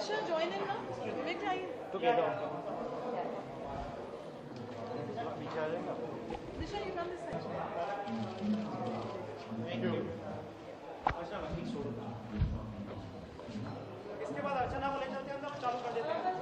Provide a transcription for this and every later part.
Disha, join in now. Vivek, आइए. Disha, you come this side. Thank you. इसके बाद अर्चना को ले चलते हैं, हम चालू कर देते हैं.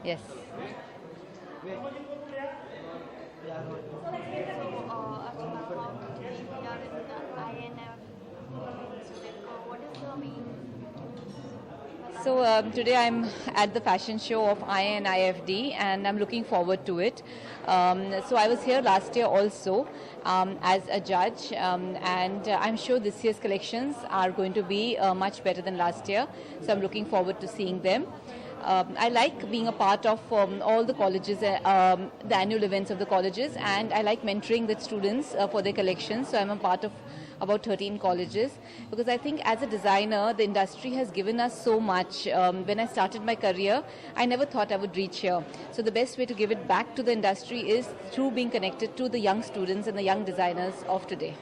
Yes. So today I'm at the fashion show of INIFD and I'm looking forward to it. So I was here last year also as a judge and I'm sure this year's collections are going to be much better than last year. So I'm looking forward to seeing them. I like being a part of all the colleges, the annual events of the colleges, and I like mentoring the students for their collections. So I'm a part of about 13 colleges because I think as a designer, the industry has given us so much. When I started my career, I never thought I would reach here. So the best way to give it back to the industry is through being connected to the young students and the young designers of today.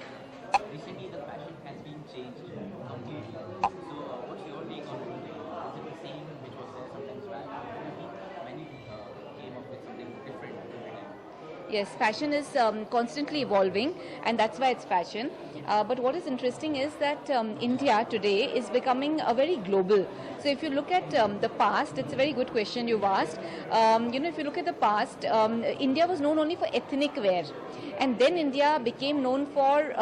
Recently, the fashion has been changed completely. So, what's your take on it? Is it the same which was there sometimes back? Many came up with something different every time. Yes, fashion is constantly evolving, and that's why it's fashion. But what is interesting is that India today is becoming a very global. So if you look at the past, it's a very good question you've asked. If you look at the past, India was known only for ethnic wear. And then India became known for,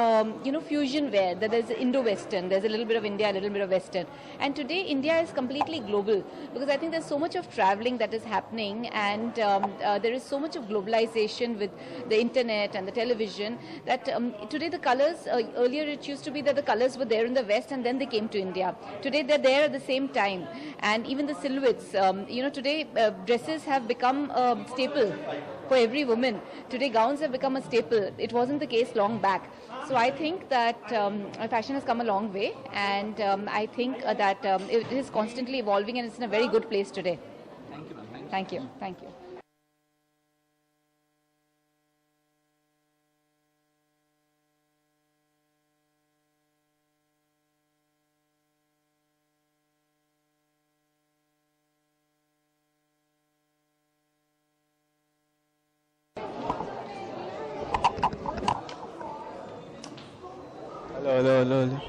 fusion wear. That there's Indo-Western, there's a little bit of India, a little bit of Western. And today India is completely global because I think there's so much of traveling that is happening and there is so much of globalization with the internet and the television that today the colors, earlier it used to be that the colors were there in the West and then they came to India. Today they're there at the same time. And even the silhouettes, today dresses have become a staple for every woman. Today gowns have become a staple. It wasn't the case long back. So I think that fashion has come a long way and I think that it is constantly evolving and it's in a very good place today. Thank you, ma'am. Thank you. Thank you. Hello.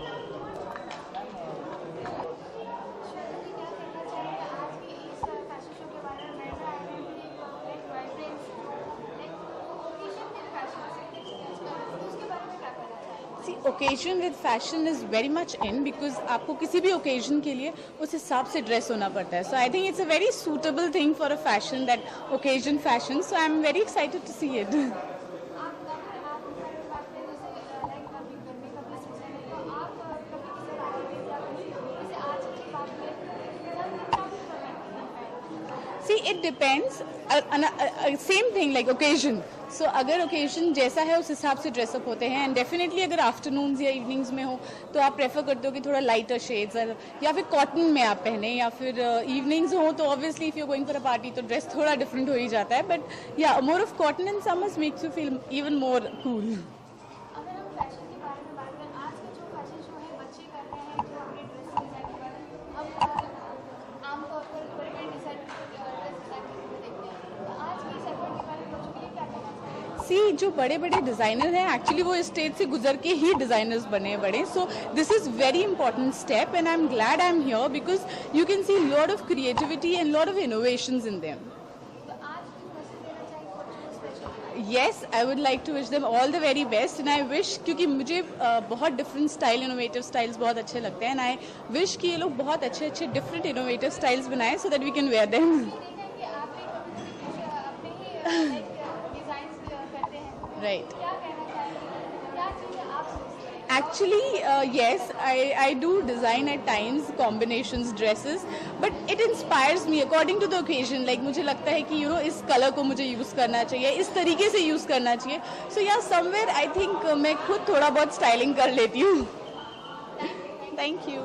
See, occasion with fashion is very much in because आपको किसी भी occasion के लिए उस हिसाब से dress होना पड़ता है. So I think it's a very suitable thing for a fashion, that occasion fashion. So I'm very excited to see it. See, it depends. Same thing like occasion. So अगर occasion जैसा है उस हिसाब से dress up होते हैं and definitely अगर afternoons या evenings में हो तो आप prefer करते हो कि थोड़ा lighter shades या फिर cotton में आप पहने या फिर evenings हो तो obviously if you're going for a party तो dress थोड़ा different हो ही जाता है, but yeah, more of cotton in summers makes you feel even more cool. अगर हम फैशन के बारे में बात करें, आज का जो फैशन शो है बच्चे कर रहे हैं जो अपने ड्रेस डिजाइन कर हम आमतौर पर बड़े डिजाइन ड्रेस डिजाइन करते देखते हैं, तो आज की सेगमेंट के बारे में बच्चों के लिए क्या कहना चाहिए? सी जो बड़े बड़े डिज़ाइनर हैं एक्चुअली वो स्टेज से गुजर के ही डिज़ाइनर्स बने बड़े. So this is very important step and I am glad I am here because you can see lot of creativity and lot of innovations in them. Yes, I would like to wish them all the very best and I wish, क्योंकि मुझे बहुत different style, innovative styles बहुत अच्छे लगते हैं and I wish कि ये लोग बहुत अच्छे different innovative styles बनाएं so that we can wear them. Right. Actually, yes, I do design at times combinations, dresses, but it inspires me according to the occasion. Like मुझे लगता है कि इस color को मुझे use करना चाहिए, इस तरीके से use करना चाहिए. So yeah, somewhere I think मैं खुद थोड़ा बहुत styling कर लेती हूँ. Thank you.